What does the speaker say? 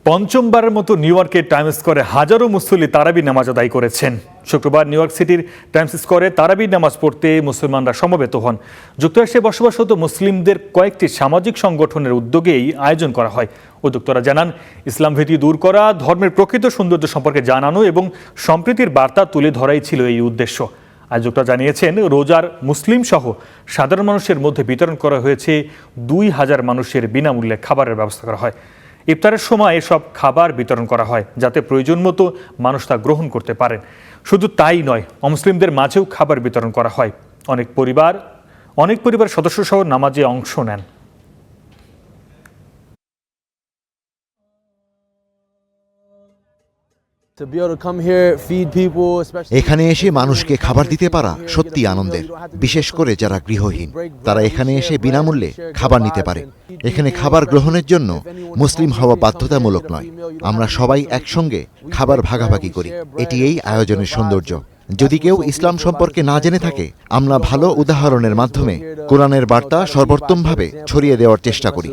পঞ্চমবারের মতো নিউ ইয়র্কের টাইমস স্কোয়ারে হাজারো মুসল্লি তারাবি নামাজ আদায় করেছেন। শুক্রবার নিউ ইয়র্ক সিটির টাইমস স্কোয়ারে তারাবি নামাজ পড়তে মুসলমানরা সমবেত হন। যুক্তরাষ্ট্রে বসবাসরত মুসলিমদের কয়েকটি সামাজিক সংগঠনের উদ্যোগেই আয়োজন করা হয়। উদ্যোক্তারা জানান, ইসলাম ভীতি দূর করা, ধর্মের প্রকৃত সৌন্দর্য সম্পর্কে জানানো এবং সম্প্রীতির বার্তা তুলে ধরাই ছিল এই উদ্দেশ্য। আয়োজকরা জানিয়েছেন, রোজার মুসলিম সহ সাধারণ মানুষের মধ্যে বিতরণ করা হয়েছে 2000 মানুষের বিনামূল্যে খাবারের ব্যবস্থা করা হয়। ইফতারের সময় এসব খাবার বিতরণ করা হয় যাতে প্রয়োজন মতো মানুষ তা গ্রহণ করতে পারেন। শুধু তাই নয়, অমুসলিমদের মাঝেও খাবার বিতরণ করা হয়। অনেক পরিবার সদস্য সহ নামাজে অংশ নেন। এখানে এসে মানুষকে খাবার দিতে পারা সত্যি আনন্দের, বিশেষ করে যারা গৃহহীন। তারা এখানে এসে বিনামূল্যে খাবার নিতে পারে। এখানে খাবার গ্রহণের জন্য মুসলিম হওয়া বাধ্যতামূলক নয়। আমরা সবাই একসঙ্গে খাবার ভাগাভাগি করি। এটি এই আয়োজনের সৌন্দর্য। যদি কেউ ইসলাম সম্পর্কে না জেনে থাকে, আমরা ভালো উদাহরণের মাধ্যমে কোরআনের বার্তা সর্বোত্তমভাবে ছড়িয়ে দেওয়ার চেষ্টা করি।